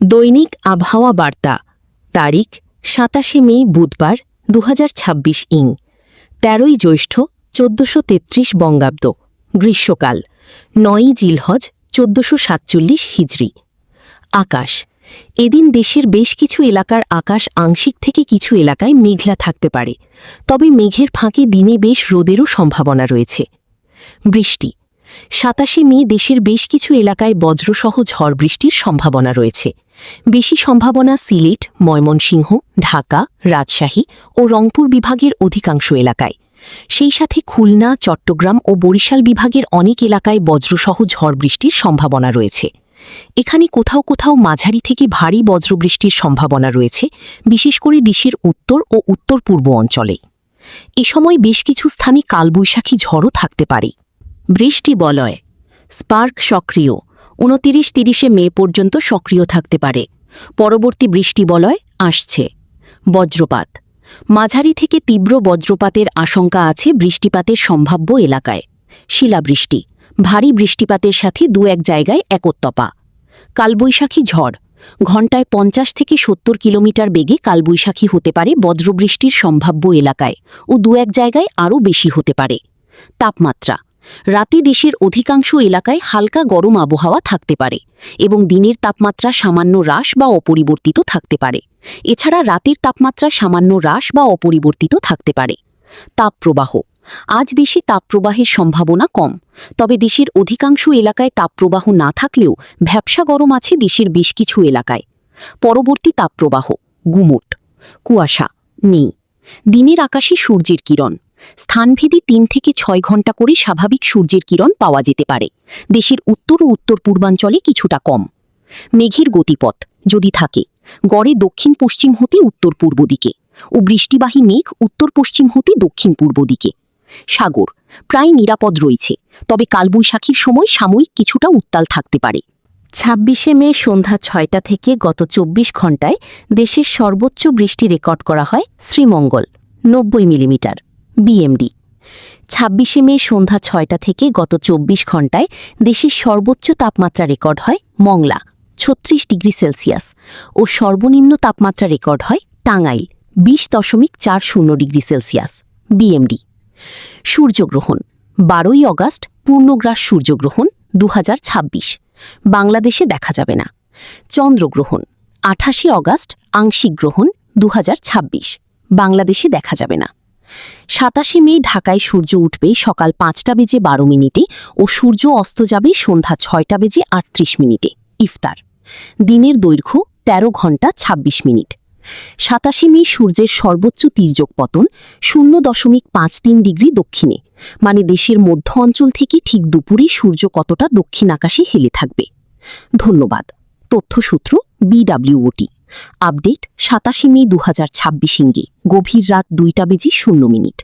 দৈনিক আবহাওয়া বার্তা তারিখ ২৭শে মে বুধবার ২০২৬ ইং ১৩ই জ্যৈষ্ঠ ১৪৩৩ বঙ্গাব্দ গ্রীষ্মকাল ৯ই জিলহজ ১৪৪৭ হিজরি। আকাশ এদিন দেশের বেশ কিছু এলাকার আকাশ আংশিক থেকে কিছু এলাকায় মেঘলা থাকতে পারে, তবে মেঘের ফাঁকে দিনে বেশ রোদেরও সম্ভাবনা রয়েছে। বৃষ্টি ২৭শে মে দেশের বেশ কিছু এলাকায় বজ্রসহ ঝড় বৃষ্টির সম্ভাবনা রয়েছে। বেশি সম্ভাবনা সিলেট, ময়মনসিংহ, ঢাকা, রাজশাহী ও রংপুর বিভাগের অধিকাংশ এলাকায়। সেই সাথে খুলনা, চট্টগ্রাম ও বরিশাল বিভাগের অনেক এলাকায় বজ্রসহ ঝড় বৃষ্টির সম্ভাবনা রয়েছে। এখানে কোথাও কোথাও মাঝারি থেকে ভারী বজ্রবৃষ্টির সম্ভাবনা রয়েছে, বিশেষ করে দেশের উত্তর ও উত্তর পূর্ব অঞ্চলে। এ সময় বেশ কিছু স্থানে কালবৈশাখী ঝড়ও থাকতে পারে। বৃষ্টি বলয় স্পার্ক সক্রিয় ২৯-৩০শে মে পর্যন্ত সক্রিয় থাকতে পারে। পরবর্তী বৃষ্টি বলয় আসছে। বজ্রপাত মাঝারি থেকে তীব্র বজ্রপাতের আশঙ্কা আছে বৃষ্টিপাতের সম্ভাব্য এলাকায়। শিলাবৃষ্টি ভারী বৃষ্টিপাতের সাথে দু এক জায়গায় একত্তপা। কালবৈশাখী ঝড় ঘণ্টায় ৫০ থেকে ৭০ কিলোমিটার বেগে কালবৈশাখী হতে পারে বজ্রবৃষ্টির সম্ভাব্য এলাকায় ও দু এক জায়গায় আরও বেশি হতে পারে। তাপমাত্রা রাতে দেশের অধিকাংশ এলাকায় হালকা গরম আবহাওয়া থাকতে পারে এবং দিনের তাপমাত্রা সামান্য হ্রাস বা অপরিবর্তিত থাকতে পারে। এছাড়া রাতের তাপমাত্রা সামান্য হ্রাস বা অপরিবর্তিত থাকতে পারে। তাপপ্রবাহ আজ দেশে তাপপ্রবাহের সম্ভাবনা কম, তবে দেশের অধিকাংশ এলাকায় তাপপ্রবাহ না থাকলেও ভ্যাপসা গরম আছে দেশের বেশ কিছু এলাকায়। পরবর্তী তাপপ্রবাহ গুমোট কুয়াশা নেই। দিনের আকাশে সূর্যের কিরণ স্থানভেদে ৩ থেকে ৬ ঘণ্টা করে স্বাভাবিক সূর্যের কিরণ পাওয়া যেতে পারে। দেশের উত্তর ও উত্তর পূর্বাঞ্চলে কিছুটা কম। মেঘের গতিপথ যদি থাকে গড়ে দক্ষিণ পশ্চিম হতে উত্তর পূর্ব দিকে ও বৃষ্টিবাহী মেঘ উত্তর পশ্চিম হতে দক্ষিণ পূর্ব দিকে। সাগর প্রায় নিরাপদ রয়েছে, তবে কালবৈশাখীর সময় সাময়িক কিছুটা উত্তাল থাকতে পারে। ২৬শে মে সন্ধ্যা ৬টা থেকে গত ২৪ ঘণ্টায় দেশের সর্বোচ্চ বৃষ্টি রেকর্ড করা হয় শ্রীমঙ্গল ৯০ মিলিমিটার বিএমডি। ২৬শে মে সন্ধ্যা ৬টা থেকে গত ২৪ ঘণ্টায় দেশের সর্বোচ্চ তাপমাত্রা রেকর্ড হয় মংলা ৩৬ ডিগ্রি সেলসিয়াস ও সর্বনিম্ন তাপমাত্রা রেকর্ড হয় টাঙ্গাইল ২০.৪০ ডিগ্রি সেলসিয়াস বিএমডি। সূর্যগ্রহণ ১২ই অগাস্ট পূর্ণগ্রাস সূর্যগ্রহণ ২০২৬ বাংলাদেশে দেখা যাবে না। চন্দ্রগ্রহণ ২৮শে অগাস্ট আংশিক গ্রহণ ২০২৬ বাংলাদেশে দেখা যাবে না। ২৭শে মে ঢাকায় সূর্য উঠবে সকাল ৫টা বেজে ১২ মিনিটে ও সূর্য অস্ত যাবে সন্ধ্যা ৬টা বেজে ৩৮ মিনিটে। ইফতার দিনের দৈর্ঘ্য ১৩ ঘণ্টা ২৬ মিনিট। ২৭শে মে সূর্যের সর্বোচ্চ তির্যক পতন ০.৫৩ ডিগ্রি দক্ষিণে, মানে দেশের মধ্য অঞ্চল থেকে ঠিক দুপুরে সূর্য কতটা দক্ষিণ আকাশে হেলে থাকবে। ধন্যবাদ। তথ্যসূত্র BWOT। আপডেট ২৭শে মে ২০২৬ ইংগে গভীর রাত ২টা বেজে ০০ মিনিট।